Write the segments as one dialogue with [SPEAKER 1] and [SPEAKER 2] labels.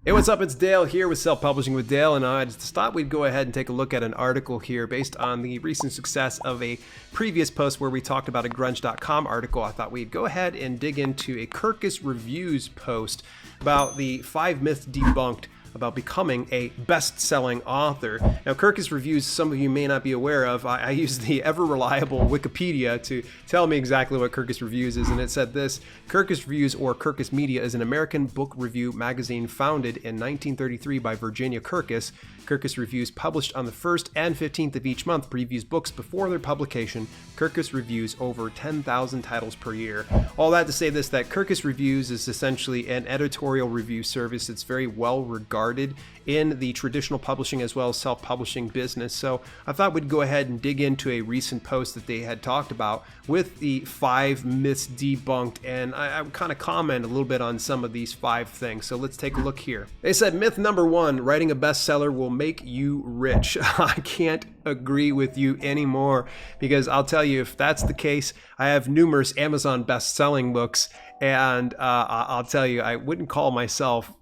[SPEAKER 1] Hey, what's up? It's Dale here with Self-Publishing with Dale, and I just thought we'd go ahead and take a look at an article here based on the recent success of a previous post where we talked about a grunge.com article. I thought we'd go ahead and dig into a Kirkus Reviews post about the 5 myths debunked about becoming a best-selling author. Now, Kirkus Reviews, some of you may not be aware of, I use the ever-reliable Wikipedia to tell me exactly what Kirkus Reviews is, and it said this: Kirkus Reviews, or Kirkus Media, is an American book review magazine founded in 1933 by Virginia Kirkus. Kirkus Reviews, published on the 1st and 15th of each month, previews books before their publication. Kirkus Reviews over 10,000 titles per year. All that to say this, that Kirkus Reviews is essentially an editorial review service. It's very well regarded in the traditional publishing as well as self-publishing business. So I thought we'd go ahead and dig into a recent post that they had talked about with the 5 myths debunked, and I kind of comment a little bit on some of these 5 things. So let's take a look here. They said myth number 1, writing a bestseller will make you rich. I can't agree with you anymore, because I'll tell you, if that's the case, I have numerous Amazon best-selling books, and I'll tell you, I wouldn't call myself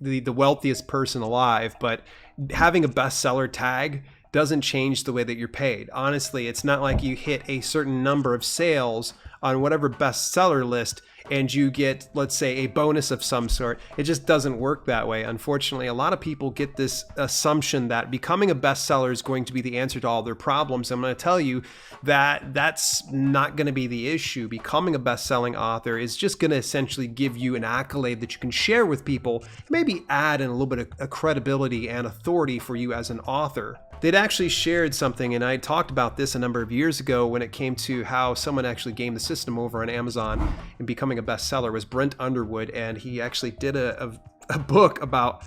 [SPEAKER 1] the wealthiest person alive, but having a bestseller tag doesn't change the way that you're paid. Honestly, it's not like you hit a certain number of sales on whatever bestseller list and you get, let's say, a bonus of some sort. It just doesn't work that way. Unfortunately, a lot of people get this assumption that becoming a bestseller is going to be the answer to all their problems. I'm going to tell you that that's not going to be the issue. Becoming a best-selling author is just going to essentially give you an accolade that you can share with people, maybe add in a little bit of credibility and authority for you as an author. They'd actually shared something, and I talked about this a number of years ago when it came to how someone actually gamed the system over on Amazon and becoming a bestseller. Was Brent Underwood, and he actually did a book about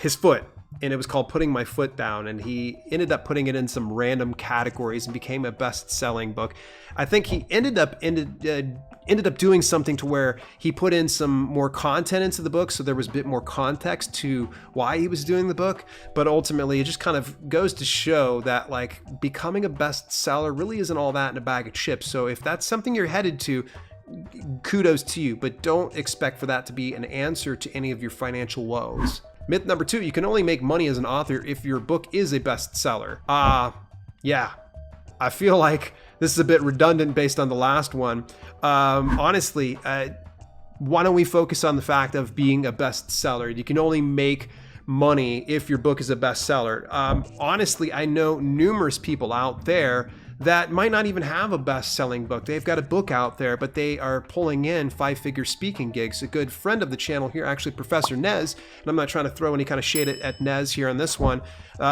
[SPEAKER 1] his foot, and it was called Putting My Foot Down, and he ended up putting it in some random categories and became a best-selling book. I think he ended up doing something to where he put in some more content into the book, so there was a bit more context to why he was doing the book. But ultimately, it just kind of goes to show that, like, becoming a bestseller really isn't all that in a bag of chips. So if that's something you're headed to, kudos to you, but don't expect for that to be an answer to any of your financial woes. Myth number 2, you can only make money as an author if your book is a bestseller. Yeah, I feel like this is a bit redundant based on the last one. Honestly, why don't we focus on the fact of being a bestseller? You can only make money if your book is a bestseller. Honestly, I know numerous people out there that might not even have a best-selling book. They've got a book out there, but they are pulling in 5-figure speaking gigs. A good friend of the channel here, actually Professor Nez, and I'm not trying to throw any kind of shade at Nez here on this one.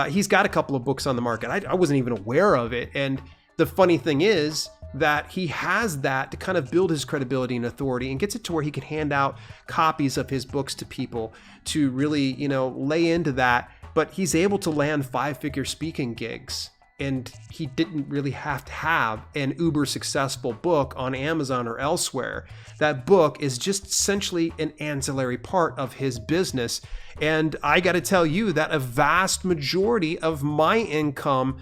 [SPEAKER 1] He's got a couple of books on the market. I wasn't even aware of it. And the funny thing is that he has that to kind of build his credibility and authority, and gets it to where he can hand out copies of his books to people to really, lay into that. But he's able to land 5-figure speaking gigs. And he didn't really have to have an uber successful book on Amazon or elsewhere. That book is just essentially an ancillary part of his business. And I got to tell you that a vast majority of my income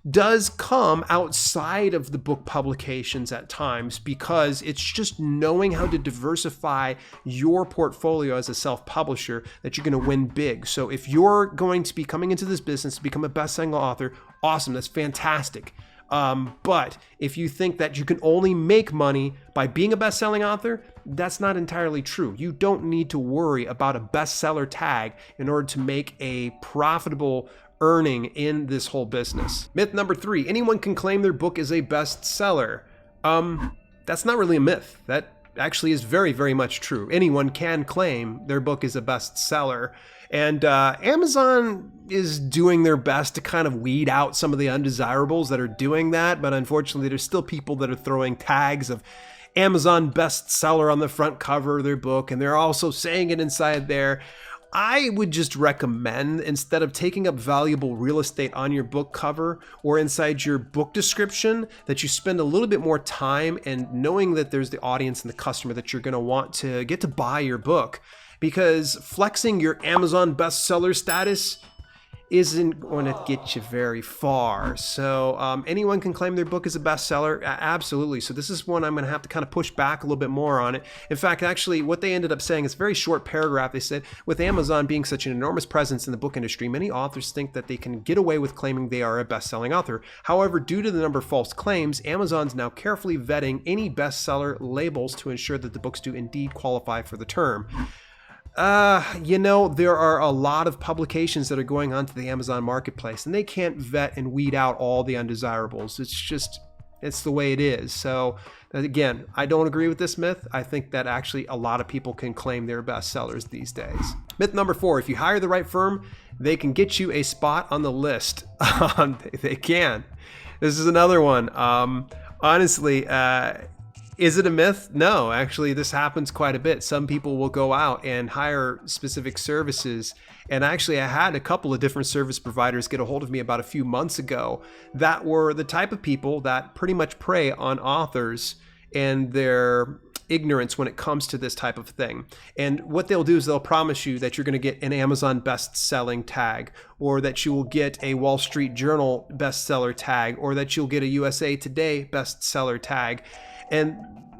[SPEAKER 1] does come outside of the book publications at times, because it's just knowing how to diversify your portfolio as a self-publisher that you're going to win big. So if you're going to be coming into this business to become a best-selling author, awesome, that's fantastic. But if you think that you can only make money by being a best-selling author, that's not entirely true. You don't need to worry about a bestseller tag in order to make a profitable earning in this whole business. Myth number 3, anyone can claim their book is a bestseller. That's not really a myth. That actually is very, very much true. Anyone can claim their book is a bestseller. And Amazon is doing their best to kind of weed out some of the undesirables that are doing that. But unfortunately, there's still people that are throwing tags of Amazon bestseller on the front cover of their book, and they're also saying it inside there. I would just recommend, instead of taking up valuable real estate on your book cover or inside your book description, that you spend a little bit more time and knowing that there's the audience and the customer that you're going to want to get to buy your book. Because flexing your Amazon bestseller status isn't going to get you very far. So anyone can claim their book is a bestseller. Absolutely. So this is one I'm going to have to kind of push back a little bit more on it. In fact, actually, what they ended up saying is a very short paragraph. They said, with Amazon being such an enormous presence in the book industry, many authors think that they can get away with claiming they are a best-selling author. However, due to the number of false claims, Amazon's now carefully vetting any bestseller labels to ensure that the books do indeed qualify for the term. There are a lot of publications that are going onto the Amazon marketplace, and they can't vet and weed out all the undesirables. It's the way it is. So again, I don't agree with this myth. I think that actually a lot of people can claim they're bestsellers these days. Myth number 4, if you hire the right firm, they can get you a spot on the list. They can. This is another one. Honestly, is it a myth? No, actually, this happens quite a bit. Some people will go out and hire specific services. And actually, I had a couple of different service providers get a hold of me about a few months ago that were the type of people that pretty much prey on authors and their ignorance when it comes to this type of thing. And what they'll do is they'll promise you that you're going to get an Amazon best-selling tag, or that you will get a Wall Street Journal bestseller tag, or that you'll get a USA Today bestseller tag. And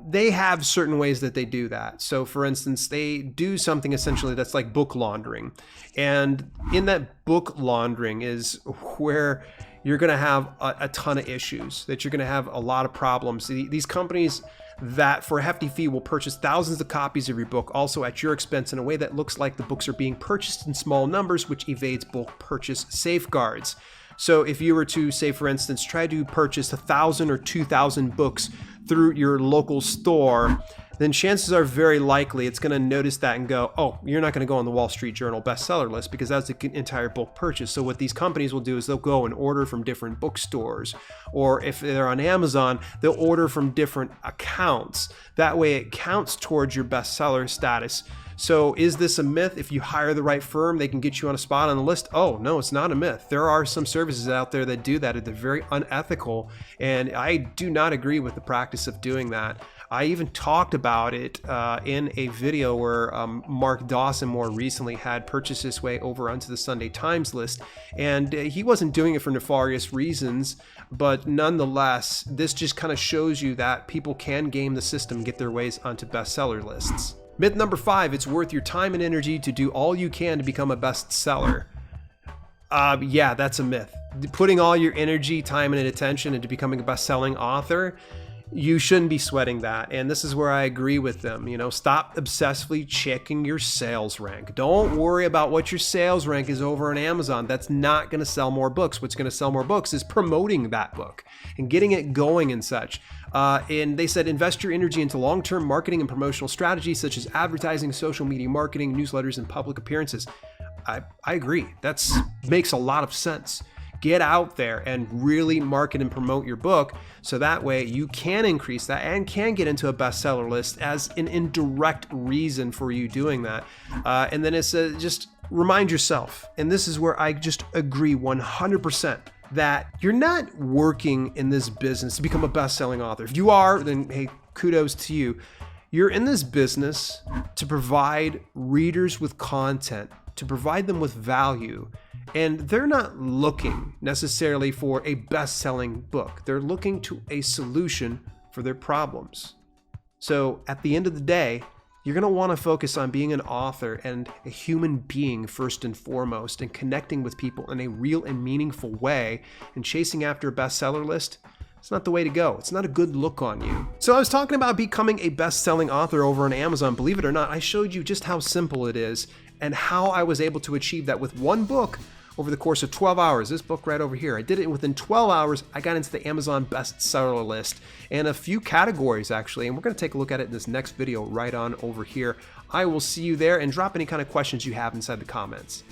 [SPEAKER 1] they have certain ways that they do that. So for instance, they do something essentially that's like book laundering. And in that book laundering is where you're going to have a ton of issues, that you're going to have a lot of problems. These companies that for a hefty fee will purchase thousands of copies of your book, also at your expense, in a way that looks like the books are being purchased in small numbers, which evades bulk purchase safeguards. So if you were to, say, for instance, try to purchase 1,000 or 2,000 books through your local store, then chances are very likely it's going to notice that and go, oh, you're not going to go on the Wall Street Journal bestseller list because that's the entire bulk purchase. So what these companies will do is they'll go and order from different bookstores, or if they're on Amazon, they'll order from different accounts. That way it counts towards your bestseller status. So is this a myth? If you hire the right firm, they can get you on a spot on the list? Oh, no, it's not a myth. There are some services out there that do that. They're very unethical, and I do not agree with the practice of doing that. I even talked about it in a video where Mark Dawson more recently had purchased his way over onto the Sunday Times list, and he wasn't doing it for nefarious reasons, but nonetheless, this just kind of shows you that people can game the system and get their ways onto bestseller lists. Myth number 5, it's worth your time and energy to do all you can to become a bestseller. Yeah, that's a myth. Putting all your energy, time, and attention into becoming a best-selling author, you shouldn't be sweating that. And this is where I agree with them. Stop obsessively checking your sales rank. Don't worry about what your sales rank is over on Amazon. That's not going to sell more books. What's going to sell more books is promoting that book and getting it going and such. And they said, invest your energy into long-term marketing and promotional strategies such as advertising, social media marketing, newsletters, and public appearances. I agree. That makes a lot of sense. Get out there and really market and promote your book, so that way you can increase that and can get into a bestseller list as an indirect reason for you doing that. And then it's just remind yourself, and this is where I just agree 100%, that you're not working in this business to become a best-selling author. If you are, then hey, kudos to you. You're in this business to provide readers with content, to provide them with value. And they're not looking necessarily for a best-selling book. They're looking to a solution for their problems. So at the end of the day, you're going to want to focus on being an author and a human being first and foremost, and connecting with people in a real and meaningful way. And chasing after a bestseller list, it's not the way to go. It's not a good look on you. So I was talking about becoming a best-selling author over on Amazon. Believe it or not, I showed you just how simple it is and how I was able to achieve that with one book over the course of 12 hours. This book right over here, I did it within 12 hours. I got into the Amazon bestseller list and a few categories actually, and we're going to take a look at it in this next video right on over here. I will see you there, and drop any kind of questions you have inside the comments.